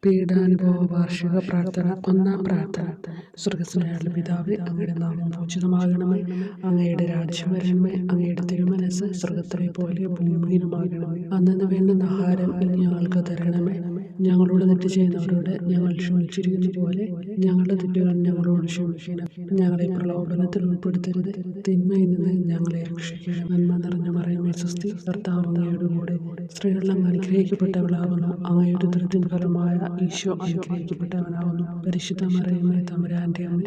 പീഡാനുഭവ വാർഷിക പ്രാർത്ഥന. ഒന്നാം പ്രാർത്ഥന. സ്വർഗ്ഗസ്ഥനായ പിതാവേ, അങ്ങയുടെ നാമം പൂജിതമാകണമേ. അങ്ങയുടെ രാജ്യം വരണമേ. അങ്ങയുടെ തിരുമനസ്സ് സ്വർഗ്ഗത്തിലെ പോലെ ഭൂമിയിലുമാകണമേ. അന്നന്ന് വേണ്ടുന്ന ആഹാരം ഇനി ഞങ്ങൾക്ക് തരണമേ. ഞങ്ങളോട് തെറ്റ് ചെയ്യുന്നവരോട് ഞങ്ങൾ ക്ഷമിച്ചിരിക്കുന്ന പോലെ ഞങ്ങളുടെ തെറ്റുകൾ ഞങ്ങളോട് ക്ഷമിക്കണം. ഞങ്ങളെ പ്രലോഭനത്തിൽ ഉൾപ്പെടുത്തരുത്, തിന്മയിൽ നിന്ന് ഞങ്ങളെ രക്ഷിക്കണം. നന്മ നിറഞ്ഞ മറിയമേ സ്വസ്തി, കർത്താവ് അങ്ങയുടെ കൂടെ സ്ത്രീകളിൽ അങ്ങ് അനുഗ്രഹിക്കപ്പെട്ടവളാകുന്നു. അങ്ങയുടെ ഉദരത്തിൻ ഫലമായ ഈശോ അനുഗ്രഹിക്കപ്പെട്ടവനാകുന്നു. പരിശുദ്ധ മറിയമേ തമ്പുരാന്റെ അമ്മ,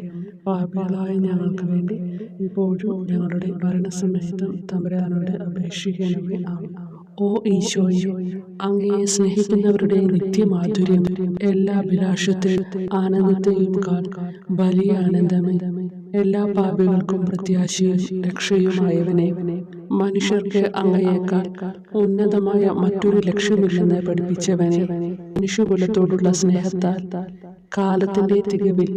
പാപികളായ ഞങ്ങൾക്ക് വേണ്ടി ഇപ്പോഴും ഞങ്ങളുടെ മരണസമയത്തും തമ്പുരാനോട് അപേക്ഷിക്കണമേ. ആമേൻ. ഓ ഈശോയെ, അങ്ങയെ സ്നേഹിക്കുന്നവരുടെ നിത്യമാധുര്യം, എല്ലാ അഭിലാഷത്തെയും ആനന്ദത്തെയും വലിയ ആനന്ദമേ, എല്ലാ പാപികൾക്കും പ്രത്യാശയും രക്ഷയുമായവനെ, മനുഷ്യർക്ക് അങ്ങയേക്കാൾ ഉന്നതമായ മറ്റൊരു ലക്ഷ്യമില്ലെന്ന് പഠിപ്പിച്ചവനെ, മനുഷ്യകുലത്തോടുള്ള സ്നേഹത്താൽ കാലത്തിന്റെ തികവിൽ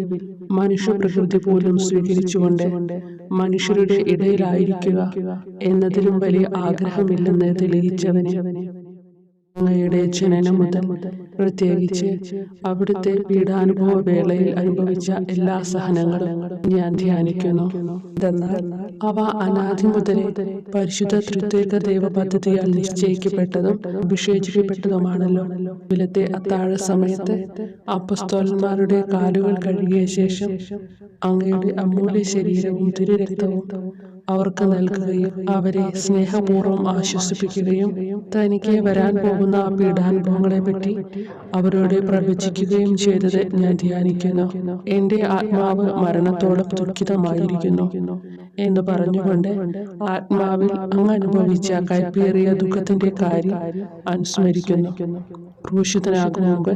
മനുഷ്യപ്രകൃതി പോലും സ്വീകരിച്ചുകൊണ്ട് മനുഷ്യരുടെ ഇടയിലായിരിക്കുക എന്നതിലും വലിയ ആഗ്രഹമില്ലെന്ന് തെളിയിച്ചവനെ, അങ്ങയുടെ ജനനം മുതൽ പ്രത്യേകിച്ച് അവിടുത്തെ പീഡാനുഭവ വേളയിൽ അനുഭവിച്ച എല്ലാ സഹനങ്ങളും ഞാൻ ധ്യാനിക്കുന്നു. എന്നാൽ അവ അനാദി മുതലേ പരിശുദ്ധ ത്രിത്വൈക ദൈവ പദ്ധതിയാൽ നിശ്ചയിക്കപ്പെട്ടതും അഭിഷേചിക്കപ്പെട്ടതുമാണല്ലോ. വിലത്തെ അത്താഴ സമയത്ത് അപ്പസ്തോലന്മാരുടെ കാലുകൾ കഴുകിയ ശേഷം അങ്ങയുടെ അമൂല്യ ശരീരവും തിരുരക്തവും അവർക്ക് നൽകുകയും അവരെ സ്നേഹപൂർവ്വം ആശ്വസിപ്പിക്കുകയും തനിക്ക് വരാൻ പോകുന്ന പീഡാനുഭവങ്ങളെ പറ്റി അവരോട് പ്രവചിക്കുകയും ചെയ്തത് ഞാൻ ധ്യാനിക്കുന്നു. എന്റെ ആത്മാവ് മരണത്തോളം ദുഃഖിതമായിരിക്കുന്നു എന്ന് പറഞ്ഞുകൊണ്ട് ആത്മാവിൽ അങ്ങ് അനുഭവിച്ച കൈപ്പേറിയ ദുഃഖത്തിന്റെ കാര്യം അനുസ്മരിക്കുന്നു. ക്രൂശിതനാകും മുമ്പ്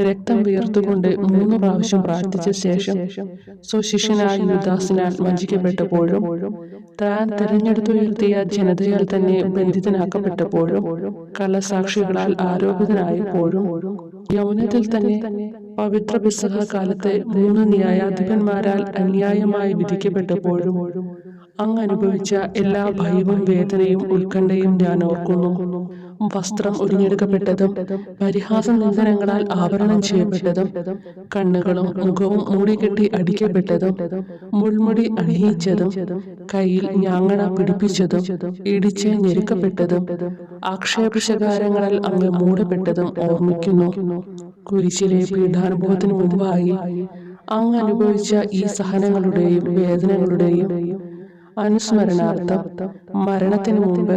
രക്തം വീർത്തുകൊണ്ട് 3 പ്രാവശ്യം പ്രാർത്ഥിച്ച ശേഷം സ്വശിഷ്യനായ യൂദാസിനാൽ വഞ്ചിക്കപ്പെട്ടപ്പോഴും താൻ തെരഞ്ഞെടുത്തുയർത്തിയ ജനതയാൽ തന്നെ ബന്ധിതനാക്കപ്പെട്ടപ്പോഴും കള്ളസാക്ഷികളാൽ ആരോപിതനായപ്പോഴും യൗവനത്തിൽ തന്നെ പവിത്ര പെസഹ കാലത്ത് 3 ന്യായാധിപന്മാരാൽ അന്യായമായി വിധിക്കപ്പെട്ടപ്പോഴും അങ്ങ് അനുഭവിച്ച എല്ലാ ഭയവും വേദനയും ഉത്കണ്ഠയും ഞാൻ ഓർക്കുന്നു. വസ്ത്രം ഉരിഞ്ഞെടുക്കപ്പെട്ടതും പരിഹാസ നിന്ദനങ്ങളാൽ ആവരണം ചെയ്യപ്പെട്ടതും കണ്ണുകളും മുഖവും മൂടിക്കെട്ടി അടിക്കപ്പെട്ടതും മുൾമുടി അണിയിച്ചതും കയ്യിൽ ഞാങ്ങണ പിടിപ്പിച്ചതും ഇടിച്ച് ഞെരുക്കപ്പെട്ടതും ആക്ഷേപശകാരങ്ങളാൽ അങ്ങ് മൂടപ്പെട്ടതും ഓർമ്മിക്കുന്നു. കുരിശിലെ പീഡാനുഭവത്തിനു മുമ്പായി അങ്ങ് അനുഭവിച്ച ഈ സഹനങ്ങളുടെയും വേദനകളുടെയും അനുസ്മരണാർത്ഥം മരണത്തിനു മുമ്പ്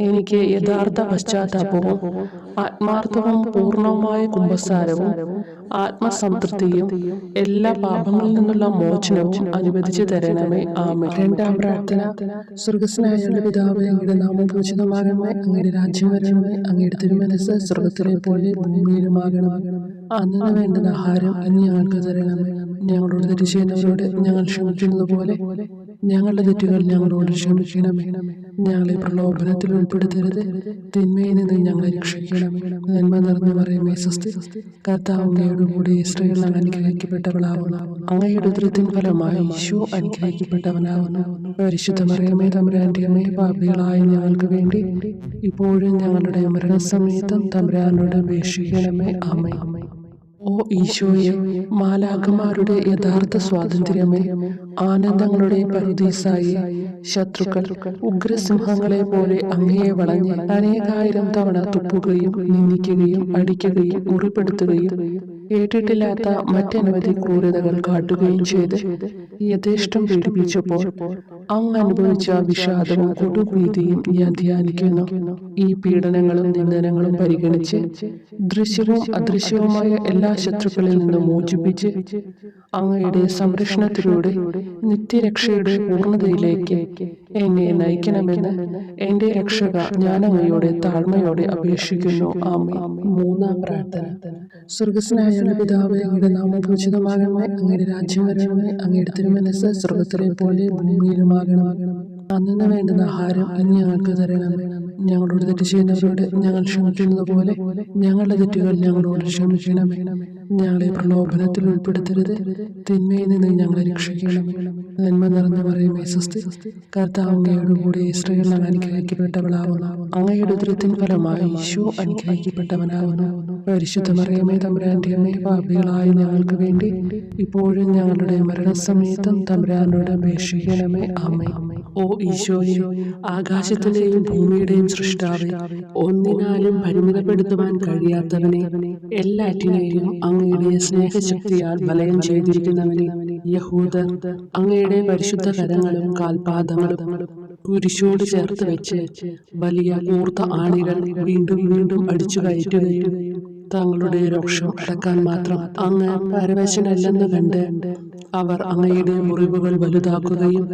എനിക്ക് യഥാർത്ഥ പശ്ചാത്താപവും ആത്മാർത്ഥവും പൂർണ്ണവുമായ കുമ്പസാരവും ആത്മസംതൃപ്തിയും എല്ലാ പാപങ്ങളിൽ നിന്നുള്ള മോചനവും അനുവദിച്ചു തരണമേ. ആമേൻ. രണ്ടാം പ്രാർത്ഥന. സ്വർഗ്ഗസ്ഥനായ പിതാവേ, അങ്ങയുടെ നാമം പൂജിതമാകണമേ. അങ്ങയുടെ രാജ്യം വരണമേ. അങ്ങയുടെ തിരുമനസ്സ് സ്വർഗ്ഗത്തിലെ പോലെ ഭൂമിയിലുമാകണമേ. അന്നു വേണ്ടുന്ന ആഹാരം ഇനി ഞങ്ങൾക്ക് തരണമേ. ഞങ്ങളോട് തെറ്റ് ചെയ്യുന്നവരോട് ഞങ്ങൾ ക്ഷമിക്കുന്നത് പോലെ ഞങ്ങളുടെ തെറ്റുകൾ ഞങ്ങളോട് ക്ഷമിക്കണമേ. ഞങ്ങളെ പ്രലോഭനത്തിൽ ഉൾപ്പെടുത്തരുത്, തിന്മയിൽ നിന്ന് ഞങ്ങളെ രക്ഷിക്കണമേ. നന്മ നിറഞ്ഞ മറിയമേ സ്വസ്തി, കർത്താവ് അങ്ങയുടെ കൂടെ സ്ത്രീകൾ അനുഗ്രഹിക്കപ്പെട്ടവളാവുന്നു. അങ്ങയുടെ ഉദരത്തിൻ ഫലമായി ഈശോ അനുഗ്രഹിക്കപ്പെട്ടവനാവുന്നു. പരിശുദ്ധ മറിയമേ തമ്പുരാന്റെ അമ്മേ, പാപികളായ ഞങ്ങൾക്ക് വേണ്ടി ഇപ്പോഴും ഞങ്ങളുടെ മരണസമയത്തും തമ്പുരാനോട് അപേക്ഷിക്കണമേ. ആമേൻ. ഓ ഈശോയെ, മാലാഖമാരുടെ യഥാർത്ഥ സ്വാതന്ത്ര്യമേ, ആനന്ദങ്ങളുടെ പറുദീസായി ശത്രുക്കൾ ഉഗ്രസിംഹങ്ങളെ പോലെ അങ്ങയെ വളഞ്ഞ് അനേകായിരം തവണ തുപ്പുകയും നിന്ദിക്കുകയും അടിക്കുകയും മുറിപ്പെടുത്തുകയും കേട്ടിട്ടില്ലാത്ത മറ്റനവധി ക്രൂരതകൾ കാട്ടുകയും ചെയ്ത് യഥേഷ്ടം പീഡിപ്പിച്ചപ്പോൾ അങ്ങ് അനുഭവിച്ച വിഷാദവും കൊടുഭീതിയും ഞാൻ ധ്യാനിക്കുന്നു. ഈ പീഡനങ്ങളും നിന്ദനങ്ങളും പരിഗണിച്ച് ദൃശ്യവും അദൃശ്യവുമായ എല്ലാ ശത്രുക്കളിൽ നിന്നും മോചിപ്പിച്ച് അങ്ങയുടെ സംരക്ഷണത്തിലൂടെ നിത്യരക്ഷയുടെ പൂർണ്ണതയിലേക്ക് എന്നെ നയിക്കണമെന്ന് എന്റെ രക്ഷക ഞാൻ അങ്ങയോടെ താഴ്മയോടെ അപേക്ഷിക്കുന്നു. ആമേൻ. മൂന്നാം പ്രാർത്ഥന. സ്വർഗ്ഗസ്ഥനായ പിതാവേ, അങ്ങയുടെ നാമം പൂജിതമാകണമേ. അങ്ങയുടെ രാജ്യം വരണമേ. അങ്ങയുടെ തിരുമനസ്സ് സ്വർഗ്ഗത്തിലെ പോലെ ഭൂമിയിലുമാകണമേ. അന്നു വേണ്ടുന്ന ആഹാരം ഇനി ഞങ്ങൾക്ക് തരണമേ. ഞങ്ങളോട് തെറ്റ് ചെയ്യുന്നവരോട് ഞങ്ങൾ ക്ഷമിക്കുന്നത് പോലെ ഞങ്ങളുടെ തെറ്റുകൾ ഞങ്ങളോട് ക്ഷമിക്കണമേ. ഞങ്ങളെ പ്രലോഭനത്തിൽ ഉൾപ്പെടുത്തരുത്, തിന്മയിൽ നിന്ന് ഞങ്ങളെ രക്ഷിക്കണമേ. നന്മ നിറഞ്ഞ മറിയമേ സ്വസ്തി, കർത്താവ് അങ്ങയോട് കൂടെ സ്ത്രീകൾ അനുഗ്രഹിക്കപ്പെട്ടവളാവുന്നു. അങ്ങയുടെ ഉദരത്തിൻ ഫലമായി ഈശോ അനുഗ്രഹിക്കപ്പെട്ടവനാവുന്നു. പരിശുദ്ധ മറിയമേ തമ്പുരാന്റെ അമ്മേ, പാപികളായ ഞങ്ങൾക്ക് വേണ്ടി ഇപ്പോഴും ഞങ്ങളുടെ മരണസമയത്തും തമ്പുരാനോട് അപേക്ഷിക്കണമേ. ആമേൻ. ഓ ഈശോയെ, ആകാശത്തിന്റെയും ഭൂമിയുടെയും സൃഷ്ടാവേ, ഒന്നിനാലും പരിമിതപ്പെടുത്തുവാൻ കഴിയാത്തവനെ, എല്ലാറ്റിനെയും അങ്ങയുടെ സ്നേഹശക്തിയാൽ വലയം ചെയ്തിരിക്കുന്നവനെ, യഹൂദർ അങ്ങയുടെ പരിശുദ്ധ കരങ്ങളും കാൽപാദങ്ങളും കുരിശോട് ചേർത്ത് വെച്ച് വലിയ കൂർത്ത ആണികൾ വീണ്ടും വീണ്ടും അടിച്ചു കയറ്റുകയും തങ്ങളുടെ രോഷം അടക്കാൻ മാത്രം അങ്ങ് പരവശനല്ലെന്ന് കണ്ട് അവർ അങ്ങയുടെ മുറിവുകൾ വലുതാക്കുകയും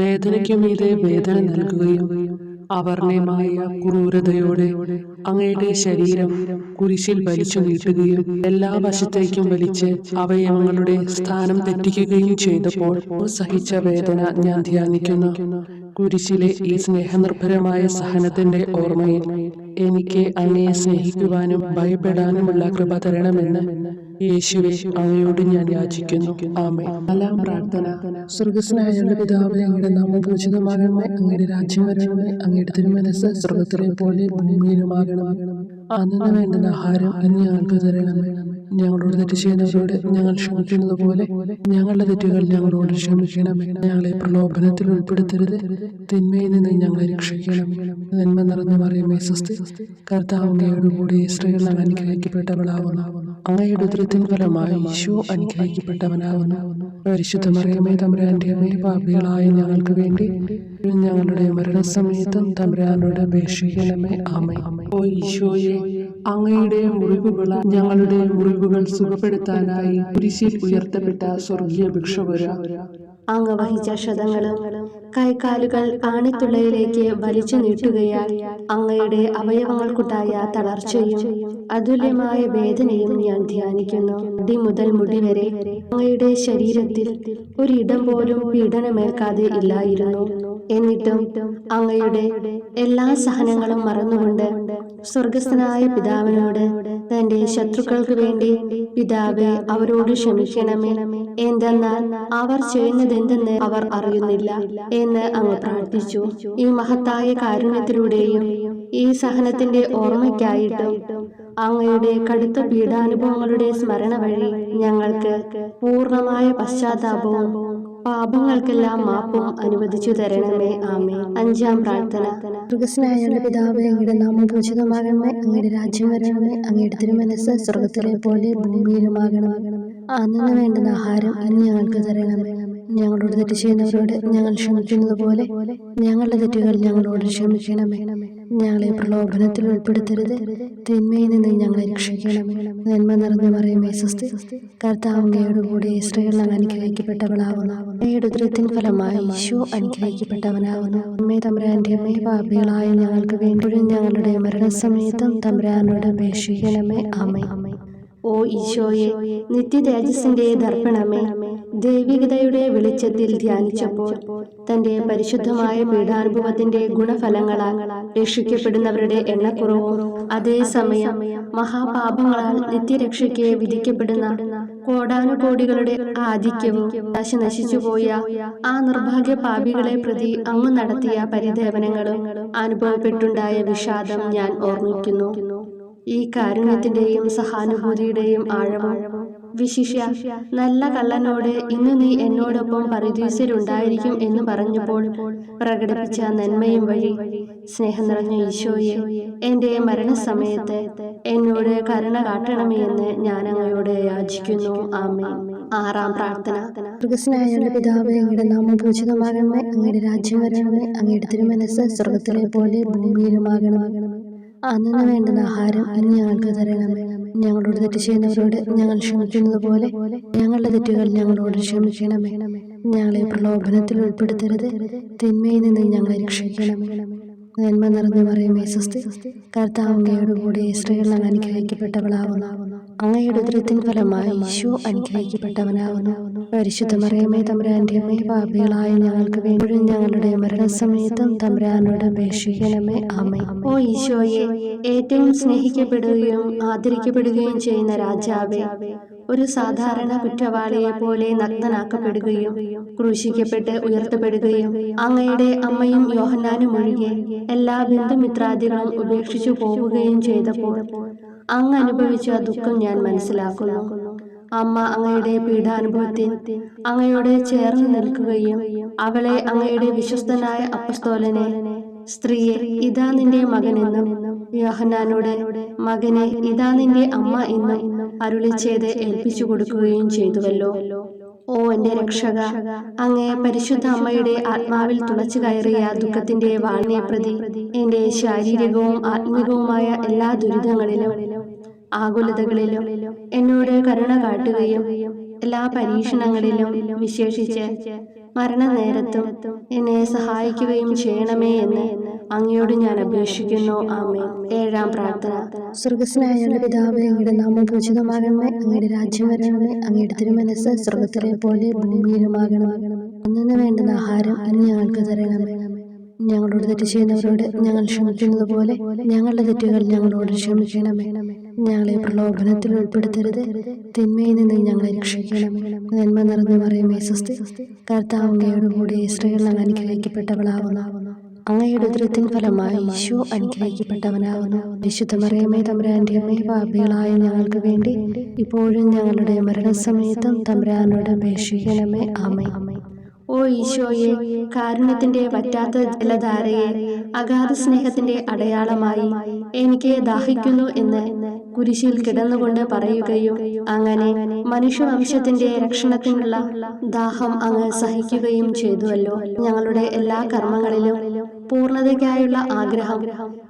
വേദനയ്ക്കു മീതെ വേദന നൽകുകയും അവർണ്ണയമായ ക്രൂരതയോടെ അങ്ങയുടെ ശരീരം കുരിശിൽ വലിച്ചു നീട്ടുകയും എല്ലാ വശത്തേക്കും വലിച്ച് അവയവങ്ങളുടെ സ്ഥാനം തെറ്റിക്കുകയും ചെയ്തപ്പോൾ സഹിച്ച വേദന ഞാൻ ധ്യാനിക്കുന്നു. കുരിശിലെ ഈ സ്നേഹനിർഭരമായ സഹനത്തിന്റെ ഓർമ്മയിൽ എനിക്ക് അങ്ങയെ സ്നേഹിക്കുവാനും ഭയപ്പെടാനുമുള്ള കൃപ തരണമെന്ന് യേശുവേ അങ്ങയോട് ഞാൻ യാചിക്കുന്നു. ആമേൻ. നാലാം പ്രാർത്ഥന. സ്വർഗ്ഗസ്ഥനായ ഞങ്ങളുടെ പിതാവേ, അങ്ങയുടെ നാമം പൂജിതമാകണമേ, അങ്ങയുടെ രാജ്യം വരണമേ, അങ്ങയുടെ തിരുമനസ്സ് സ്വർഗ്ഗത്തിലെ പോലെ ഭൂമിയിലുമാകണമേ. അന്നു വേണ്ടുന്ന ആഹാരം ഇന്ന് ഞങ്ങൾക്ക് തരണമേ. ഞങ്ങളോട് തെറ്റ് ചെയ്യുന്നവരോട് ഞങ്ങൾ ക്ഷമിക്കുന്നത് പോലെ ഞങ്ങളുടെ തെറ്റുകൾ ഞങ്ങളോട് ക്ഷമിക്കണമേ. ഞങ്ങളെ പ്രലോഭനത്തിൽ ഉൾപ്പെടുത്തരുത്, തിന്മയിൽ നിന്ന് ഞങ്ങളെ രക്ഷിക്കണമേ. നന്മ നിറഞ്ഞ മറിയമേ സ്വസ്തി, കർത്താവ് അങ്ങയോട് കൂടെ സ്ത്രീകൾ അനുഗ്രഹിക്കപ്പെട്ടവളാവുന്നു. അങ്ങയുടെ ഉദരത്തിൻ ഫലമായി ഈശോ അനുഗ്രഹിക്കപ്പെട്ടവനാവുന്നു. പരിശുദ്ധ മറിയമേ തമ്പുരാന്റെ അമ്മേ, പാപികളായ ഞങ്ങൾക്ക് വേണ്ടി ഞങ്ങളുടെ മരണസമയത്തും തമ്പുരാനോട് അപേക്ഷിക്കണമേ. ആമേൻ. ഓ ഈശോയെ, അങ്ങയുടെ മുറിവുകൾ ഞങ്ങളുടെ മുറിവുകൾ സുഖപ്പെടുത്താനായി കുരിശിൽ ഉയർത്തപ്പെട്ട സ്വർഗീയ ഭിക്ഷുവര, അങ്ങ് വഹിച്ച ക്ഷതങ്ങളും കൈകാലുകൾ ആണിത്തുള്ളയിലേക്ക് വലിച്ചു നീട്ടുകയാൽ അങ്ങയുടെ അവയവങ്ങൾക്കുണ്ടായ തളർച്ചയും അതുല്യമായ വേദനയും ഞാൻ ധ്യാനിക്കുന്നു. മുടി മുതൽ മുടി വരെ അങ്ങയുടെ ശരീരത്തിൽ ഒരിടം പോലും പീഡനമേൽക്കാതെ ഇല്ലായിരുന്നു. എന്നിട്ടും അങ്ങയുടെ എല്ലാ സഹനങ്ങളും മറന്നുകൊണ്ട് സ്വർഗസ്ഥനായ പിതാവിനോട് തന്റെ ശത്രുക്കൾക്ക് വേണ്ടി പിതാവേ അവരോട് ക്ഷമിക്കണമേ, എന്തെന്നാൽ അവർ ചെയ്യുന്നതെന്തെന്ന് അവർ അറിയുന്നില്ല എന്ന് അങ്ങ് പ്രാർത്ഥിച്ചു. ഈ മഹത്തായ കാരുണ്യത്തിലൂടെയും ഈ സഹനത്തിന്റെ ഓർമ്മയ്ക്കായിട്ടും അങ്ങയുടെ കടുത്ത പീഡാനുഭവങ്ങളുടെ സ്മരണ വഴി ഞങ്ങൾക്ക് പൂർണ്ണമായ പശ്ചാത്താപവും പാപങ്ങൾക്കെല്ലാം മാപ്പും അനുവദിച്ചു തരണമേ. ആമേൻ. അഞ്ചാം പ്രാർത്ഥന. സ്വർഗ്ഗസ്ഥനായ പിതാവേ, അങ്ങയുടെ നാമം പൂജിതമാകണമേ, അങ്ങയുടെ രാജ്യം വരണമേ, അങ്ങയുടെ തിരുമനസ്സ് സ്വർഗ്ഗത്തിലെ പോലെ ഭൂമിയിലുമാകണമേ. അന്നു വേണ്ടുന്ന ആഹാരം ഇന്ന് ഞങ്ങൾക്ക് തരണമേ. ഞങ്ങളോട് തെറ്റ് ചെയ്യുന്നവരോട് ഞങ്ങൾ ക്ഷമിക്കുന്നത് പോലെ ഞങ്ങളുടെ തെറ്റുകൾ ഞങ്ങളോട് ക്ഷമിക്കണമേ. ഞങ്ങളെ പ്രലോഭനത്തിൽ ഉൾപ്പെടുത്തരുത്, തിന്മയിൽ നിന്ന് ഞങ്ങളെ രക്ഷിക്കണമേ. നന്മ നിറഞ്ഞ മറിയമേ സ്വസ്തി, കർത്താവ് അങ്ങയോട് കൂടെ സ്ത്രീകൾ അനുഗ്രഹിക്കപ്പെട്ടവളാവുന്നു. അങ്ങയുടെ ഉദരത്തിൻ ഫലമായി ഈശോ അനുഗ്രഹിക്കപ്പെട്ടവനാവുന്നു. അമ്മേ തമ്പുരാന്റെ അമ്മേ, പാപികളായ ഞങ്ങൾക്ക് വേണ്ടി ഞങ്ങളുടെ മരണസമയത്തും തമ്പുരാനോട് അപേക്ഷിക്കണമേ. ആമേൻ. ഓ ഈശോയെ, നിത്യതേജസ്സിന്റെ ദർപ്പണമേ, ദൈവികതയുടെ വെളിച്ചത്തിൽ ധ്യാനിച്ചപ്പോൾ തന്റെ പരിശുദ്ധമായ പീഡാനുഭവത്തിന്റെ ഗുണഫലങ്ങളാൽ രക്ഷിക്കപ്പെടുന്നവരുടെ എണ്ണക്കുറവും അതേസമയം മഹാപാപങ്ങളാൽ നിത്യരക്ഷയ്ക്ക് വിധിക്കപ്പെടുന്ന കോടാനുകോടികളുടെ ആധിക്യവും നശിച്ചുപോയ ആ നിർഭാഗ്യ പാപികളെ പ്രതി അങ്ങ് നടത്തിയ പരിദേവനങ്ങളും അനുഭവപ്പെട്ടുണ്ടായ വിഷാദം ഞാൻ ഓർമ്മിക്കുന്നു. ഈ കാരുണ്യത്തിന്റെയും സഹാനുഭൂതിയുടെയും ആഴവും വിശിഷ്യ നല്ല കള്ളനോട് ഇന്ന് നീ എന്നോടൊപ്പം പരദീസയിലുണ്ടായിരിക്കും എന്ന് പറഞ്ഞപ്പോൾ പ്രകടിപ്പിച്ച നന്മയും വഴി സ്നേഹം നിറഞ്ഞ ഈശോയെ, എന്റെ മരണസമയത്ത് എന്നോട് കരുണ കാട്ടണമേ എന്ന് ഞാൻ അങ്ങയോട് യാചിക്കുന്നു. ആമേൻ. ആറാം പ്രാർത്ഥന. സ്വർഗ്ഗസ്ഥനായ പിതാവേ, അങ്ങയുടെ നാമം പൂജിതമാകണമേ, അങ്ങയുടെ രാജ്യം വരണമേ, അങ്ങയുടെ തിരുമനസ്സ് സ്വർഗ്ഗത്തിലെ പോലെ ഭൂമിയിലുമാകണമേ. അന്നു വേണ്ടുന്ന ആഹാരം ഇന്ന് ഞങ്ങൾക്ക് തരണമേ. ഞങ്ങളോട് തെറ്റ് ചെയ്യുന്നവരോട് ഞങ്ങൾ ക്ഷമിക്കുന്നത് പോലെ ഞങ്ങളുടെ തെറ്റുകൾ ഞങ്ങളോട് ക്ഷമിക്കണമേ. ഞങ്ങളെ പ്രലോഭനത്തിൽ ഉൾപ്പെടുത്തരുത്, തിന്മയിൽ നിന്ന് ഞങ്ങളെ രക്ഷിക്കണമേ. നന്മ നിറഞ്ഞ മറിയമേ സ്വസ്തി, കർത്താവ് അങ്ങയോട് കൂടെ സ്ത്രീകൾ അനുഗ്രഹിക്കപ്പെട്ടവളാവുന്നു. അങ്ങയുടെ ഉദരത്തിൻ ഫലമായി ഈശോ അനുഗ്രഹിക്കപ്പെട്ടവനാകുന്നു. പരിശുദ്ധ മറിയമേ, തമ്പുരാന്റെ അമ്മേ, പാപികളായ ഞങ്ങൾക്ക് വേണ്ടി ഞങ്ങളുടെ മരണസമയത്തും തമ്പുരാനോട് അപേക്ഷിക്കണമേ. ആമേൻ. ഓ ഈശോയെ, ഏറ്റവും സ്നേഹിക്കപ്പെടുകയും ആദരിക്കപ്പെടുകയും ചെയ്യുന്ന രാജാവേ, ഒരു സാധാരണ കുറ്റവാളിയെ പോലെ നഗ്നനാക്കപ്പെടുകയും ക്രൂശിക്കപ്പെട്ട് ഉയർത്തപ്പെടുകയും അങ്ങയുടെ അമ്മയും യോഹന്നാനും ഒഴികെ എല്ലാ ബന്ധുമിത്രാദികളും ഉപേക്ഷിച്ചു പോവുകയും ചെയ്തപ്പോൾ അങ്ങ് അനുഭവിച്ച ദുഃഖം ഞാൻ മനസ്സിലാക്കുന്നു. അമ്മ അങ്ങയുടെ പീഡാനുഭവത്തിൽ അങ്ങയോട് ചേർന്ന് നിൽക്കുകയും അവളെ അങ്ങയുടെ വിശ്വസ്തനായ അപ്പസ്തോലനെ, സ്ത്രീയെ ഇതാ നിന്റെ മകനെന്നും യോഹന്നാനോട്, മകനെ ഇതാ നിന്റെ അമ്മ എന്നും അരുളി ചെയ്ത് ഏൽപ്പിച്ചു കൊടുക്കുകയും ചെയ്തുവല്ലോ. ഓ എന്റെ രക്ഷക, അങ്ങേ പരിശുദ്ധ അമ്മയുടെ ആത്മാവിൽ തുളച്ചു കയറിയ ദുഃഖത്തിന്റെ വാളിനെ പ്രതി എന്റെ ശാരീരികവും ആത്മികവുമായ എല്ലാ ദുരിതങ്ങളിലും ആകുലതകളിലും എന്നോട് കരുണ കാട്ടുകയും എല്ലാ പരീക്ഷണങ്ങളിലും വിശേഷിച്ച് മരണനേരത്തും എന്നെ സഹായിക്കുകയും ചെയ്യണമേ എന്ന് അങ്ങയോട് ഞാൻ അപേക്ഷിക്കുന്നു. ആമേൻ. ഏഴാം പ്രാർത്ഥന. സ്വർഗ്ഗസ്ഥനായ പിതാവേ, അങ്ങയുടെ നാമം പൂജിതമാകണമേ, അങ്ങയുടെ രാജ്യം വരണമേ, അങ്ങയുടെ തിരുമനസ്സ് സ്വർഗ്ഗത്തിലെ പോലെ ഭൂമിയിലുമാകണമേ. അന്നു വേണ്ടുന്ന ആഹാരം ഇനി ഞങ്ങൾക്ക് തരണമേ. ഞങ്ങളോട് തെറ്റ് ചെയ്യുന്നവരോട് ഞങ്ങൾ ക്ഷമിക്കുന്നത് പോലെ ഞങ്ങളുടെ തെറ്റുകൾ ഞങ്ങളോട് ക്ഷമിക്കണമേ. ഞങ്ങളെ പ്രലോഭനത്തിൽ ഉൾപ്പെടുത്തരുത്, തിന്മയിൽ നിന്ന് ഞങ്ങളെ രക്ഷിക്കണമേ. നന്മ നിറഞ്ഞ മറിയമേ, സ്വസ്തി, കർത്താവ് അങ്ങയോട് കൂടെ സ്ത്രീകൾ അങ്ങ് അനുഗ്രഹിക്കപ്പെട്ടവളാകുന്നു. അങ്ങയുടെ ഉദരത്തിൻ ഫലമായി ഈശോ അനുഗ്രഹിക്കപ്പെട്ടവനാകുന്നു. വിശുദ്ധ മറിയമേ, തമ്പുരാന്റെ അമ്മേ, പാപികളായ ഞങ്ങൾക്ക് വേണ്ടി ഇപ്പോഴും ഞങ്ങളുടെ മരണസമയത്തും തമ്പുരാനോട് അപേക്ഷിക്കണമേ. ആമേൻ. ഓ ഈശോയെ, കാരുണ്യത്തിന്റെ വറ്റാത്ത ജലധാരയെ, അഗാധ സ്നേഹത്തിന്റെ അടയാളമായി എനിക്ക് ദാഹിക്കുന്നു എന്ന് കുരിശിൽ കിടന്നുകൊണ്ട് പറയുകയും അങ്ങനെ മനുഷ്യവംശത്തിന്റെ രക്ഷണത്തിനുള്ള ദാഹം അങ്ങ് സഹിക്കുകയും ചെയ്തുവല്ലോ. ഞങ്ങളുടെ എല്ലാ കർമ്മങ്ങളിലും പൂർണ്ണതയ്ക്കായുള്ള ആഗ്രഹം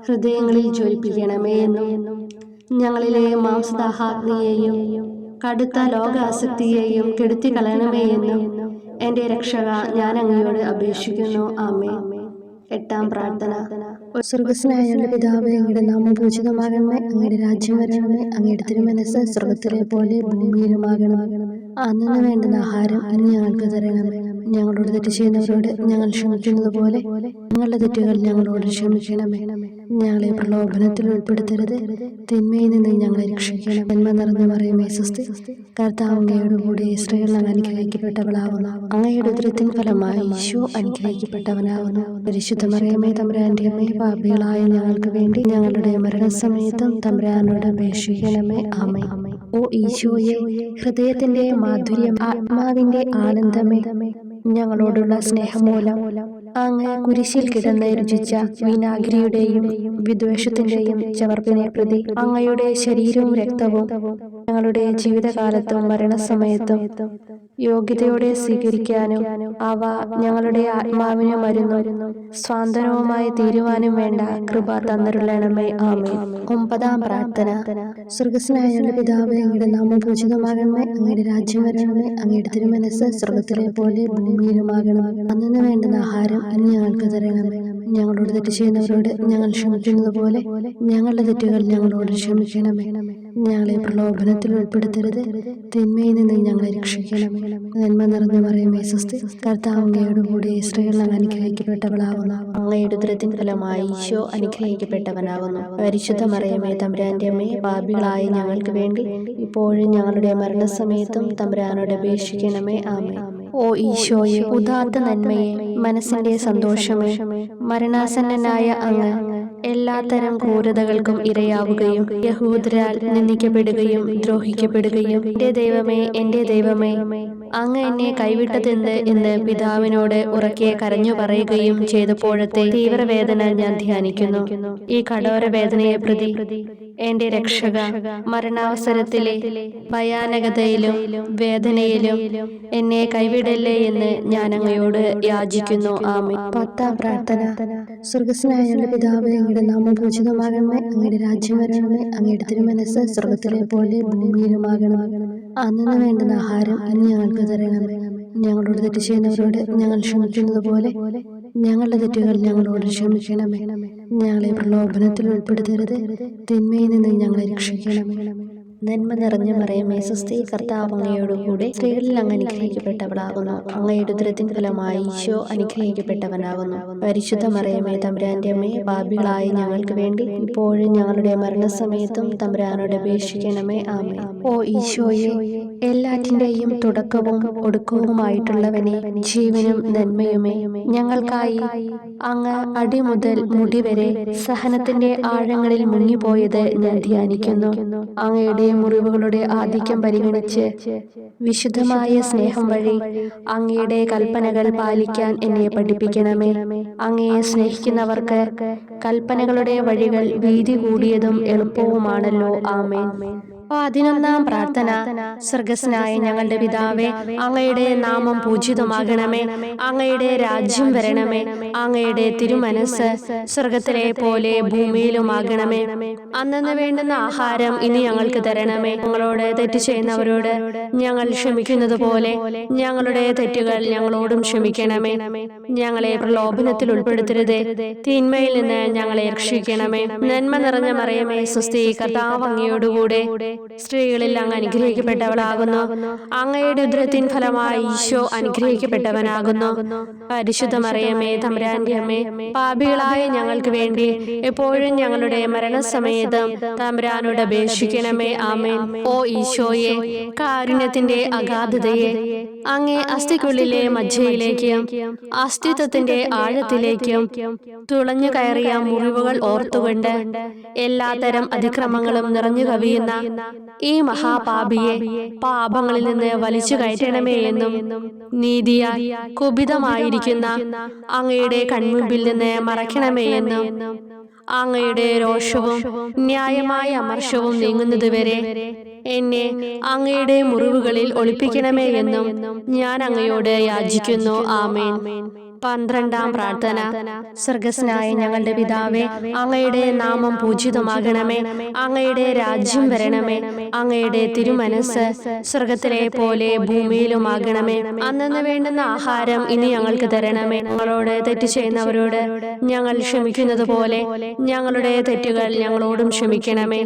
ഹൃദയങ്ങളിൽ ജ്വലിപ്പിക്കണമേ എന്നും ഞങ്ങളിലെ മാംസദാഹാഗ്നിയെയും കടുത്ത ലോകാസക്തിയെയും കെടുത്തി കളയണമേ എന്നും എന്റെ രക്ഷക ഞാൻ അങ്ങയോട് അപേക്ഷിക്കുന്നു. ആമേൻ. എട്ടാം പ്രാർത്ഥന. സ്വർഗ്ഗസ്ഥനായ പിതാവേ, അങ്ങയുടെ നാമം പൂജിതമാകണമേ, അങ്ങയുടെ രാജ്യം വരണമേ, അങ്ങയുടെ തിരുമനസ്സ് സ്വർഗ്ഗത്തിലെ പോലെ ഭൂമിയിലുമാകണമേ. അന്നു വേണ്ടുന്ന ആഹാരം ഇനി ഞങ്ങൾക്ക് തരണമേ. ഞങ്ങളോട് തെറ്റ് ചെയ്യുന്നവരോട് ഞങ്ങൾ ക്ഷമിക്കുന്നത് പോലെ ഞങ്ങളുടെ തെറ്റുകൾ ഞങ്ങളോട് ക്ഷമിക്കണമേ. ഞങ്ങളെ പ്രലോഭനത്തിൽ ഉൾപ്പെടുത്തരുത്, തിന്മയിൽ നിന്ന് ഞങ്ങളെ രക്ഷിക്കണം. നന്മ നിറഞ്ഞ മറിയമേ, സ്വസ്തി, കർത്താവ് അങ്ങയോട് കൂടെ സ്ത്രീകൾ അങ്ങ് അനുഗ്രഹിക്കപ്പെട്ടവളാകുന്നു. അങ്ങയുടെ ഉദരത്തിൻ ഫലമായി ഈശോ അനുഗ്രഹിക്കപ്പെട്ടവനാകുന്നു. പരിശുദ്ധ മറിയമേ, തമ്പുരാന്റെ അമ്മേ, പാപികളായ ഞങ്ങൾക്ക് വേണ്ടി ഞങ്ങളുടെ മരണസമയത്തും തമ്പുരാനോട് അപേക്ഷിക്കണമേ. ആമേൻ. ഓ ഈശോയെ, ഹൃദയത്തിന്റെ മാധുര്യം, ആത്മാവിന്റെ ആനന്ദമേ, ഞങ്ങളോടുള്ള സ്നേഹം മൂലം അങ്ങ് കുരിശിൽ കിടന്ന് രുചിച്ച വിനാഗിരിയുടെയും വിദ്വേഷത്തിന്റെയും ചവർപ്പിനെ പ്രതി അങ്ങയുടെ ശരീരവും രക്തവും ഞങ്ങളുടെ ജീവിതകാലത്തും മരണസമയത്തും യോഗ്യതയോടെ സ്വീകരിക്കാനും അവ ഞങ്ങളുടെ ആത്മാവിന് മരുന്നും സ്വാന്തനവുമായി തീരുവാനും വേണ്ട കൃപ തന്നരുളണമേ. ആമേൻ. ഒമ്പതാം പ്രാർത്ഥന. സ്വർഗ്ഗസ്ഥനായ പിതാവേ, അങ്ങയുടെ നാമം പൂജിതമാകണമേ, അങ്ങയുടെ രാജ്യം വരണമേ, അങ്ങയുടെ തിരുമനസ്സ് സ്വർഗ്ഗത്തിലെ പോലെ ഭൂമിയിലുമാകണമേ. അന്നു വേണ്ടുന്ന ആഹാരം ഇനി ഞങ്ങൾക്ക് തരണമേ. ഞങ്ങളോട് തെറ്റ് ചെയ്യുന്നവരോട് ഞങ്ങൾ ക്ഷമിക്കുന്നത് പോലെ ഞങ്ങളുടെ തെറ്റുകൾ ഞങ്ങളോട് ക്ഷമിക്കണമേ. ഞങ്ങളെ പ്രലോഭനത്തിൽ ഉൾപ്പെടുത്തരുത്, തിന്മയിൽ നിന്ന് ഞങ്ങളെ രക്ഷിക്കണമേ. നന്മ നിറഞ്ഞ മറിയമേ, സ്വസ്തി, കർത്താവ് അങ്ങയോട് കൂടെ സ്ത്രീകൾ അങ്ങ് അനുഗ്രഹിക്കപ്പെട്ടവളാകുന്നു. അങ്ങയുടെ ഉദരത്തിൻ ഫലമായി ഈശോ അനുഗ്രഹിക്കപ്പെട്ടവനാകുന്നു. പരിശുദ്ധ മറിയമേ, തമ്പുരാന്റെ അമ്മേ, പാപികളായ ഞങ്ങൾക്ക് വേണ്ടി ഇപ്പോഴും ഞങ്ങളുടെ മരണസമയത്തും തമ്പുരാനോട് അപേക്ഷിക്കണമേ. ആമേൻ. ഓ ഈശോയെ, ഉദാത്ത നന്മയെ, മനസ്സിന്റെ സന്തോഷമേ, മരണാസന്നനായ അങ്ങ് എല്ലാത്തരം ക്രൂരതകൾക്കും ഇരയാവുകയും യഹൂദരാൽ നിന്ദിക്കപ്പെടുകയും ദ്രോഹിക്കപ്പെടുകയും എന്റെ ദൈവമേ അങ്ങ് എന്നെ കൈവിട്ടതെന്ത് എന്ന് പിതാവിനോട് ഉറക്കെ കരഞ്ഞു പറയുകയും ചെയ്തപ്പോഴത്തെ തീവ്രവേദന ഞാൻ ധ്യാനിക്കുന്നു. ഈ കഠോര വേദനയെ പ്രതി എന്റെ രക്ഷക, മരണാവസരത്തിലെ ഭയാനകതയിലും വേദനയിലും എന്നെ കൈവിടല്ലേ എന്ന് ഞാൻ അങ്ങയോട് യാചിക്കുന്നു. ആമേൻ. പത്താം പ്രാർത്ഥന. സ്വർഗ്ഗസ്ഥനായ പിതാവേ, അങ്ങയുടെ നാമം പൂജിതമാകണമേ, അങ്ങയുടെ രാജ്യം വരണമേ, അങ്ങയുടെ തിരുമനസ്സ് സ്വർഗ്ഗത്തിലെ പോലെ ഭൂമിയിലുമാകണമേ. അന്നു വേണ്ടുന്ന ആഹാരം ഇനി ഞങ്ങൾക്ക് തരണമേ. ഞങ്ങളോട് തെറ്റ് ചെയ്യുന്നവരോട് ഞങ്ങൾ ക്ഷമിക്കുന്നത് പോലെ ഞങ്ങളുടെ തെറ്റുകൾ ഞങ്ങളോട് ക്ഷമിക്കണമേ. ഞങ്ങളെ പ്രലോഭനത്തിൽ ഉൾപ്പെടുത്തരുത്, തിന്മയിൽ നിന്ന് ഞങ്ങളെ രക്ഷിക്കണമേ. നന്മ നിറഞ്ഞ മറിയമേ സ്വസ്തി, കർത്താവ് അങ്ങയോടുകൂടെ സ്ത്രീകളിൽ അങ്ങ് അനുഗ്രഹിക്കപ്പെട്ടവളാകുന്നു. അങ്ങയുടെ ഉദരത്തിൻ ഫലമായി ഈശോ അനുഗ്രഹിക്കപ്പെട്ടവനാകുന്നു. പരിശുദ്ധ മറിയമേ തമ്പുരാന്റെ അമ്മേ, പാപികളായ ഞങ്ങൾക്ക് വേണ്ടി ഇപ്പോഴും ഞങ്ങളുടെ മരണസമയത്തും തമ്പുരാനോട് അപേക്ഷിക്കണമേ. ആമേൻ. ഓ ഈശോയെ, എല്ലാറ്റിന്റെയും തുടക്കവും ഒടുക്കവുമായിട്ടുള്ളവനെ, ജീവനും നന്മയുമേ, ഞങ്ങൾക്കായി അങ്ങ് അടിമുതൽ മുടിവരെ സഹനത്തിന്റെ ആഴങ്ങളിൽ മുങ്ങിപ്പോയത് ഞാൻ ധ്യാനിക്കുന്നു. അങ്ങയുടെ മുറിവുകളുടെ ആധിക്യം പരിഗണിച്ച് വിശുദ്ധമായ സ്നേഹം വഴി അങ്ങയുടെ കൽപ്പനകൾ പാലിക്കാൻ എന്നെ പഠിപ്പിക്കണമേ. അങ്ങയെ സ്നേഹിക്കുന്നവർക്ക് കൽപ്പനകളുടെ വഴികൾ വീതി കൂടിയതും എളുപ്പവുമാണല്ലോ. ആമേൻ. 11-ാം പ്രാർത്ഥന. സ്വർഗ്ഗസ്ഥനായ ഞങ്ങളുടെ പിതാവേ, അങ്ങയുടെ നാമം പൂജിതമാകണമേ. അങ്ങയുടെ രാജ്യം വരണമേ. അങ്ങയുടെ തിരുമനസ് സ്വർഗത്തിലെ പോലെ ഭൂമിയിലുമാകണമേ. അന്നന്ന് വേണ്ടുന്ന ആഹാരം ഇനി ഞങ്ങൾക്ക് തരണമേ. ഞങ്ങളോട് തെറ്റ് ചെയ്യുന്നവരോട് ഞങ്ങൾ ക്ഷമിക്കുന്നത് പോലെ ഞങ്ങളുടെ തെറ്റുകൾ ഞങ്ങളോടും ക്ഷമിക്കണമേ. ഞങ്ങളെ പ്രലോഭനത്തിൽ ഉൾപ്പെടുത്തരുതേ, തിന്മയിൽ നിന്ന് ഞങ്ങളെ രക്ഷിക്കണമേ. നന്മ നിറഞ്ഞ മറിയമേ സ്വസ്തി, കർത്താവ് അങ്ങയോടുകൂടെ സ്ത്രീകളിൽ അങ്ങ് അനുഗ്രഹിക്കപ്പെട്ടവളാകുന്നു. അങ്ങയുടെ ഉദരത്തിൻ ഫലമായി ഈശോ അനുഗ്രഹിക്കപ്പെട്ടവനാകുന്നു. പരിശുദ്ധ മറിയമേ തമ്പുരാന്റെ അമ്മേ, പാപികളായ ഞങ്ങൾക്ക് വേണ്ടി എപ്പോഴും ഞങ്ങളുടെ മരണസമയത്തും തമ്പുരാനോട് അപേക്ഷിക്കണമേ. ആമേൻ. ഓ ഈശോയെ, കാരുണ്യത്തിന്റെ അഗാധതയെ, അങ്ങേ അസ്ഥിക്കുള്ളിലെ മജ്ജയിലേക്കും അസ്തിത്വത്തിന്റെ ആഴത്തിലേക്കും തുളഞ്ഞു കയറിയ മുറിവുകൾ ഓർത്തുകൊണ്ട് എല്ലാത്തരം അതിക്രമങ്ങളും നിറഞ്ഞു കവിയുന്ന ഈ മഹാപാപിയെ പാപങ്ങളിൽ നിന്ന് വലിച്ചു കയറ്റണമേ എന്നും, നീതിയാൽ കുപിതമായിരിക്കുന്ന അങ്ങയുടെ കൺമുമ്പിൽ നിന്ന് മറയ്ക്കണമേ എന്നും, അങ്ങയുടെ രോഷവും ന്യായമായ അമർഷവും നീങ്ങുന്നതുവരെ എന്നെ അങ്ങയുടെ മുറിവുകളിൽ ഒളിപ്പിക്കണമേ എന്നും ഞാൻ അങ്ങയോട് യാചിക്കുന്നു. ആമേൻ. 12-ാം പ്രാർത്ഥന. സ്വർഗ്ഗസ്ഥനായ ഞങ്ങളുടെ പിതാവേ, അങ്ങയുടെ നാമം പൂജിതമാകണമേ. അങ്ങയുടെ രാജ്യം വരണമേ. അങ്ങയുടെ തിരുമനസ് സ്വർഗത്തിലെ പോലെ ഭൂമിയിലുമാകണമേ. അന്നന്ന് വേണ്ടുന്ന ആഹാരം ഇനി ഞങ്ങൾക്ക് തരണമേ. ഞങ്ങളോട് തെറ്റ് ചെയ്യുന്നവരോട് ഞങ്ങൾ ക്ഷമിക്കുന്നത് പോലെ ഞങ്ങളുടെ തെറ്റുകൾ ഞങ്ങളോടും ക്ഷമിക്കണമേ.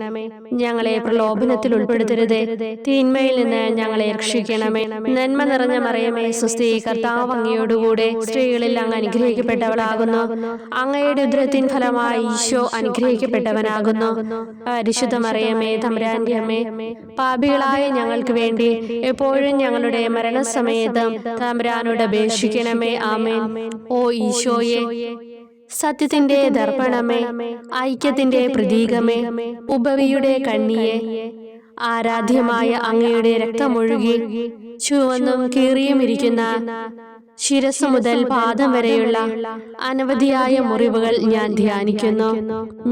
ഞങ്ങളെ പ്രലോഭനത്തിൽ ഉൾപ്പെടുത്തരുതേ, തിന്മയിൽ നിന്ന് ഞങ്ങളെ രക്ഷിക്കണമേ. നന്മ നിറഞ്ഞ മറിയമേ സ്വസ്തി, കർത്താവ് അങ്ങയോടുകൂടെ സ്ത്രീകൾ അങ്ങ് അനുഗ്രഹിക്കപ്പെട്ടവളാകുന്നു. അങ്ങയുടെ ഉദരത്തിൻ ഫലമായി ഈശോ അനുഗ്രഹിക്കപ്പെട്ടവനാകുന്നു. പരിശുദ്ധ മറിയമേ തമ്പുരാന്റെ അമ്മേ, പാപികളായ ഞങ്ങൾക്ക് വേണ്ടി എപ്പോഴും ഞങ്ങളുടെ മരണസമയത്തും തമ്പുരാനോട് അപേക്ഷിക്കണമേ. ആമേൻ. ഓ ഈശോയെ, സത്യത്തിന്റെ ദർപ്പണമേ, ഐക്യത്തിന്റെ പ്രതീകമേ, ഉപവിയുടെ കണ്ണിയെ, ആരാധ്യമായ അങ്ങയുടെ രക്തമൊഴുകി ചുവന്നും കീറിയുമിരിക്കുന്ന ശിരസ് മുതൽ പാദം വരെയുള്ള അനവധിയായ മുറിവുകൾ ഞാൻ ധ്യാനിക്കുന്നു.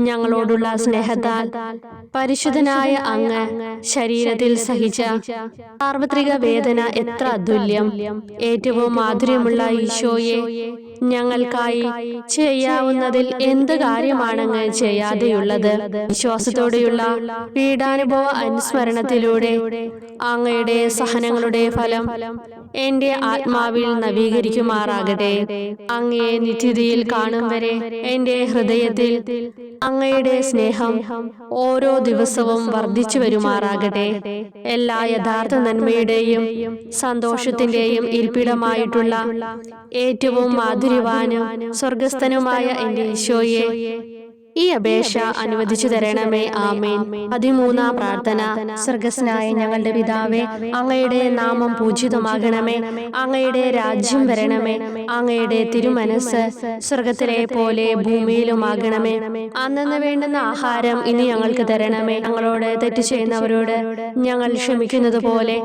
ഞങ്ങളോടുള്ള സ്നേഹത്താൽ പരിശുദ്ധനായ അങ്ങ് ശരീരത്തിൽ സഹിച്ച സാർവത്രിക വേദന എത്ര അതുല്യം. ഏറ്റവും മാധുര്യമുള്ള ഈശോയെ, ഞങ്ങൾക്കായി ചെയ്യാവുന്നതിൽ എന്ത് കാര്യമാണങ്ങ് ചെയ്യാതെയുള്ളത്? വിശ്വാസത്തോടെയുള്ള പീഡാനുഭവ അനുസ്മരണത്തിലൂടെ അങ്ങയുടെ സഹനങ്ങളുടെ ഫലം എന്റെ ആത്മാവിൽ നവീകരിക്കുമാറാകട്ടെ. അങ്ങയെ നിത്യതയിൽ കാണും വരെ എന്റെ ഹൃദയത്തിൽ അങ്ങയുടെ സ്നേഹം ഓരോ ദിവസവും വർദ്ധിച്ചു വരുമാറാകട്ടെ. എല്ലാ യഥാർത്ഥ നന്മയുടെയും സന്തോഷത്തിന്റെയും ഇരിപ്പിടമായിട്ടുള്ള ഏറ്റവും മാധുര്യവാനും സ്വർഗസ്ഥനുമായ എന്റെ ഈശോയെ, ഈ അപേക്ഷ അനുവദിച്ചു തരണമേ. ആമേൻ. 13-ാം പ്രാർത്ഥന. സ്വർഗ്ഗസ്ഥനായ ഞങ്ങളുടെ പിതാവേ, അങ്ങയുടെ നാമം പൂജിതമാകണമേ. അങ്ങയുടെ രാജ്യം വരണമേ. അങ്ങയുടെ തിരുമനസ് സ്വർഗത്തിലെ പോലെ ഭൂമിയിലുമാകണമേ. അന്നന്ന് വേണ്ടുന്ന ആഹാരം ഇനി ഞങ്ങൾക്ക് തരണമേ. ഞങ്ങളോട് തെറ്റ് ചെയ്യുന്നവരോട് ഞങ്ങൾ ക്ഷമിക്കുന്നത് പോലെ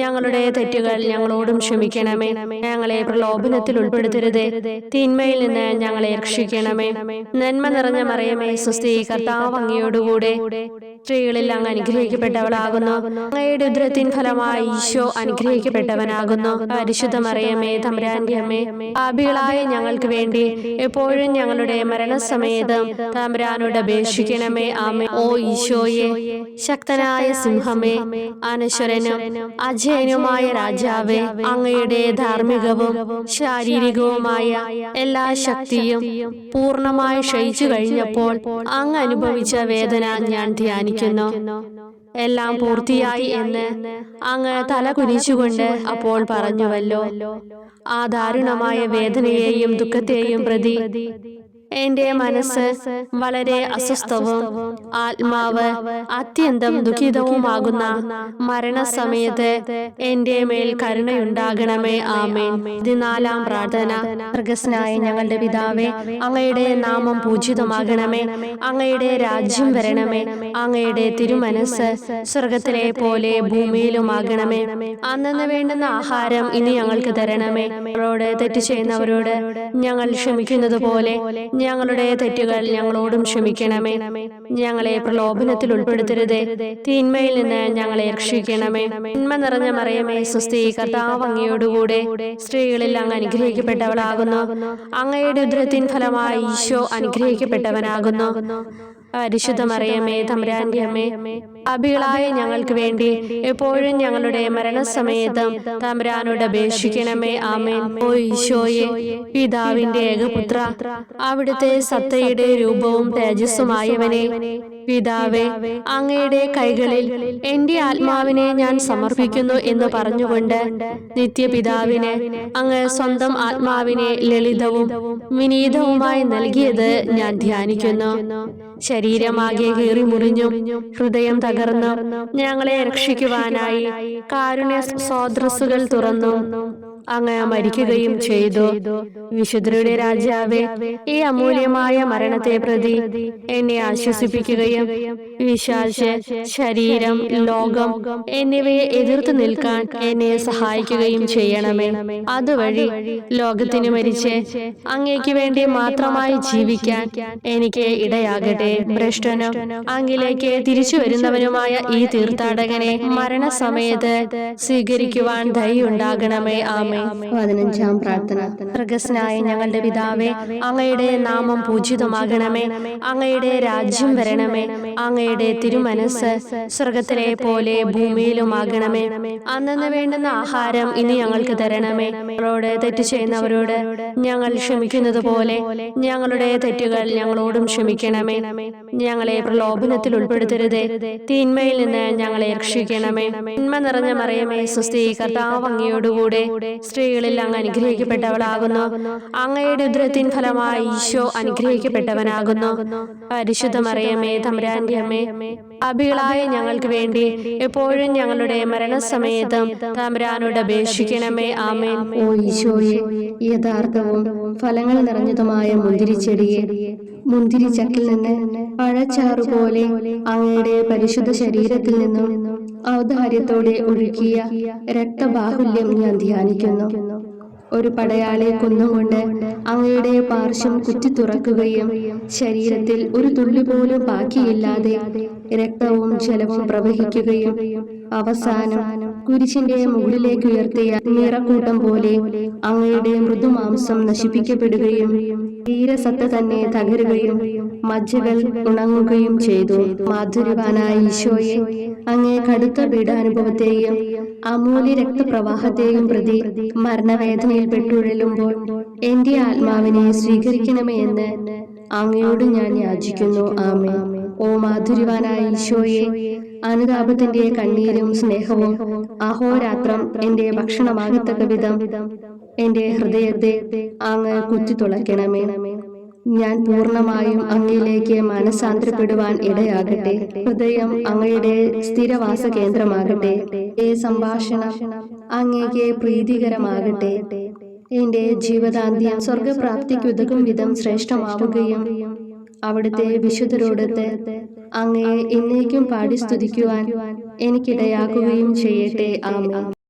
ഞങ്ങളുടെ തെറ്റുകൾ ഞങ്ങളോടും ക്ഷമിക്കണമേ. ഞങ്ങളെ പ്രലോഭനത്തിൽ ഉൾപ്പെടുത്തരുതേ, തിന്മയിൽ നിന്ന് ഞങ്ങളെ രക്ഷിക്കണമേ. നന്മ നിറഞ്ഞ മറിയമേ സ്വസ്തി, കർത്താവ് അങ്ങയോടുകൂടെ സ്ത്രീകളിൽ അങ്ങ് അനുഗ്രഹിക്കപ്പെട്ടവളാകുന്നു. അങ്ങയുടെ ഉദരത്തിൻ ഫലമായി ഈശോ അനുഗ്രഹിക്കപ്പെട്ടവനാകുന്നു. പരിശുദ്ധ മറിയമേ തമ്പുരാന്റെ അമ്മേ, പാപികളായ ഞങ്ങൾക്ക് വേണ്ടി എപ്പോഴും ഞങ്ങളുടെ മരണസമയത്തും തമ്പുരാനോട് അപേക്ഷിക്കണമേ. ആമേൻ. ഓ ഈശോയെ, ശക്തനായ സിംഹമേ, അനശ്വരനും അജയനുമായ രാജാവേ, അങ്ങയുടെ ധാർമ്മികവും ശാരീരികവുമായ എല്ലാ ശക്തിയും പൂർണ്ണമായി ക്ഷയിച്ചു കഴിഞ്ഞപ്പോൾ അങ്ങ് അനുഭവിച്ച വേദന ഞാൻ ധ്യാനിക്കുന്നു. എല്ലാം പൂർത്തിയായി എന്ന് അങ്ങ് തല കുനിച്ചുകൊണ്ട് അപ്പോൾ പറഞ്ഞുവല്ലോ. ആ ദാരുണമായ വേദനയെയും ദുഃഖത്തെയും പ്രതി എന്റെ മനസ്സ് വളരെ അസ്വസ്ഥവും ആത്മാവ് അത്യന്തം ദുഃഖിതവുമാകുന്ന മരണസമയത്ത് എന്റെ മേൽ കരുണയുണ്ടാകണമേ. ആമേൻ. 14-ാം പ്രാർത്ഥന. സ്വർഗ്ഗസ്ഥനായ ഞങ്ങളുടെ പിതാവേ, അങ്ങയുടെ നാമം പൂജിതമാകണമേ. അങ്ങയുടെ രാജ്യം വരണമേ. അങ്ങയുടെ തിരുമനസ്സ് സ്വർഗത്തിലെ പോലെ ഭൂമിയിലുമാകണമേ. അന്നന്ന് വേണ്ടുന്ന ആഹാരം ഇനി ഞങ്ങൾക്ക് തരണമേ. ഞങ്ങളോട് തെറ്റ് ചെയ്യുന്നവരോട് ഞങ്ങൾ ക്ഷമിക്കുന്നത് പോലെ ഞങ്ങളുടെ തെറ്റുകൾ ഞങ്ങളോടും ക്ഷമിക്കണമേ. ഞങ്ങളെ പ്രലോഭനത്തിൽ ഉൾപ്പെടുത്തരുതേ, തിന്മയിൽ നിന്ന് ഞങ്ങളെ രക്ഷിക്കണമേ. നന്മ നിറഞ്ഞ മറിയമേ, സ്വസ്തി, കർത്താവ് അങ്ങയോടുകൂടെ സ്ത്രീകളിൽ അങ്ങ് അനുഗ്രഹിക്കപ്പെട്ടവളാകുന്നു. അങ്ങയുടെ ഉദരത്തിൻ ഫലമായി ഈശോ അനുഗ്രഹിക്കപ്പെട്ടവനാകുന്നു. പരിശുദ്ധ മറിയമേ, തമ്പുരാന്റെ അമ്മേ, പാപികളായ ഞങ്ങൾക്ക് വേണ്ടി എപ്പോഴും ഞങ്ങളുടെ മരണസമയത്തും തമ്പുരാനോട് അപേക്ഷിക്കണമേ. ആമേൻ. ഓ ഈശോയെ, പിതാവിന്റെ ഏകപുത്ര, അവിടുത്തെ സത്തയുടെ രൂപവും തേജസ്സുമായവനെ, പിതാവേ, അങ്ങയുടെ കൈകളിൽ എന്റെ ആത്മാവിനെ ഞാൻ സമർപ്പിക്കുന്നു എന്ന് പറഞ്ഞുകൊണ്ട് നിത്യപിതാവിന് അങ്ങ് സ്വന്തം ആത്മാവിനെ ലളിതവും വിനീതവുമായി നൽകിയത് ഞാൻ ധ്യാനിക്കുന്നു. ശരീരമാകെ കീറി മുറിഞ്ഞും ഹൃദയം തകർന്നും ഞങ്ങളെ രക്ഷിക്കുവാനായി കാരുണ്യ സ്രോതസ്സുകൾ തുറന്നു അങ്ങ് മരിക്കുകയും ചെയ്തു. വിശുദ്ധരുടെ രാജാവേ, ഈ അമൂല്യമായ മരണത്തെ പ്രതി എന്നെ ആശ്വസിപ്പിക്കുകയും വിശ്വാസ ശരീരം, ലോകം എന്നിവയെ എതിർത്ത് നിൽക്കാൻ എന്നെ സഹായിക്കുകയും ചെയ്യണമേ. അതുവഴി ലോകത്തിന് മരിച്ച് അങ്ങേക്ക് വേണ്ടി മാത്രമായി ജീവിക്കാൻ എനിക്ക് ഇടയാകട്ടെ. ഭ്രഷ്ടനും അങ്ങിലേക്ക് തിരിച്ചു വരുന്നവനുമായ ഈ തീർത്ഥാടകനെ മരണസമയത്ത് സ്വീകരിക്കുവാൻ ദയുണ്ടാകണമേ. ആമേൻ. 15-ാം പ്രാർത്ഥന. സ്വർഗ്ഗസ്ഥനായ ഞങ്ങളുടെ പിതാവേ, അങ്ങയുടെ നാമം പൂജിതമാകണമേ. അങ്ങയുടെ രാജ്യം വരണമേ. അങ്ങയുടെ തിരുമനസ്സ് സ്വർഗത്തിലെ പോലെ ഭൂമിയിലുമാകണമേ. അന്നന്ന് വേണ്ടുന്ന ആഹാരം ഇനി ഞങ്ങൾക്ക് തരണമേ. ഞങ്ങളോട് തെറ്റ് ചെയ്യുന്നവരോട് ഞങ്ങൾ ക്ഷമിക്കുന്നത് പോലെ ഞങ്ങളുടെ തെറ്റുകൾ ഞങ്ങളോടും ക്ഷമിക്കണമേ. ഞങ്ങളെ പ്രലോഭനത്തിൽ ഉൾപ്പെടുത്തരുതേ, തിന്മയിൽ നിന്ന് ഞങ്ങളെ രക്ഷിക്കണമേ. നന്മ നിറഞ്ഞ മറിയമേ, സ്വസ്തി, കർത്താവ് അങ്ങയോടുകൂടെ സ്ത്രീകളിൽ അങ്ങ് അനുഗ്രഹിക്കപ്പെട്ടവളാകുന്നു. അങ്ങയുടെ ഉദരത്തിൻ ഫലമായി ഈശോ അനുഗ്രഹിക്കപ്പെട്ടവനാകുന്നു. പരിശുദ്ധ മറിയമേ, തമ്പുരാന്റെ അമ്മേ, പാപികളായ ഞങ്ങൾക്ക് വേണ്ടി എപ്പോഴും ഞങ്ങളുടെ മരണസമയത്തും തമ്പുരാനോട് അപേക്ഷിക്കണമേ. ആമേൻ. ഓ ഈശോയെ, യഥാർത്ഥവും ഫലങ്ങൾ നിറഞ്ഞതുമായ മുന്തിരിച്ചെടിയെ, മുന്തിരിച്ചക്കിൽ നിന്ന് പഴച്ചാറുപോലെ അങ്ങയുടെ പരിശുദ്ധ ശരീരത്തിൽ നിന്നും ഔദാര്യത്തോടെ ഒഴുകിയ രക്തബാഹുല്യം ഞാൻ ധ്യാനിക്കുന്നു. ഒരു പടയാളെ കൊന്നുകൊണ്ട് അങ്ങയുടെ പാർശ്വം കുത്തി തുറക്കുകയും ശരീരത്തിൽ ഒരു തുള്ളി പോലും ബാക്കിയില്ലാതെ രക്തവും ജലവും പ്രവഹിക്കുകയും അവസാനം കുരിശിന്റെ മുകളിലേക്ക് ഉയർത്തിയ നിറക്കൂട്ടം പോലെ അങ്ങയുടെ മൃദുമാംസം നശിപ്പിക്കപ്പെടുകയും തീരസത്ത തന്നെ തകരുകയും മജ്ജകൾ ഉണങ്ങുകയും ചെയ്തു. മാധുര്യവാനായ ഈശോയെ, അങ്ങേ കടുത്ത പീഡാനുഭവത്തെയും അമൂല്യ രക്തപ്രവാഹത്തെയും പ്രതി മരണവേദനയിൽ പെട്ടുഴലുമ്പോൾ എന്റെ ആത്മാവിനെ സ്വീകരിക്കണമേ എന്ന് അങ്ങയോട് ഞാൻ യാചിക്കുന്നു. ആമേൻ. ഓ മാധുര്യവാനായ ഈശോയെ, അനുതാപത്തിന്റെ കണ്ണീരും സ്നേഹവും അഹോരാത്രം എന്റെ ഭക്ഷണമാകത്തക്ക വിധം എന്റെ ഹൃദയത്തെ അങ്ങ് കുത്തിത്തുളയ്ക്കണമേ. ഞാൻ പൂർണ്ണമായും അങ്ങയിലേക്ക് മനസാന്തരപ്പെടുവാൻ ഇടയാകട്ടെ. ഹൃദയം അങ്ങയുടെ സ്ഥിരവാസ കേന്ദ്രമാകട്ടെ. ഈ സംഭാഷണം അങ്ങേക്ക് പ്രീതികരമാകട്ടെ. എന്റെ ജീവിതാന്ത്യം സ്വർഗപ്രാപ്തിക്കുതകും വിധം ശ്രേഷ്ഠമാവുകയും അവിടുത്തെ വിശുദ്ധരോടൊത്ത് അങ്ങയെ എന്നേക്കും പാടി സ്തുതിക്കുവാൻ എനിക്കിടയാക്കുകയും ചെയ്യട്ടെ. ആമേൻ.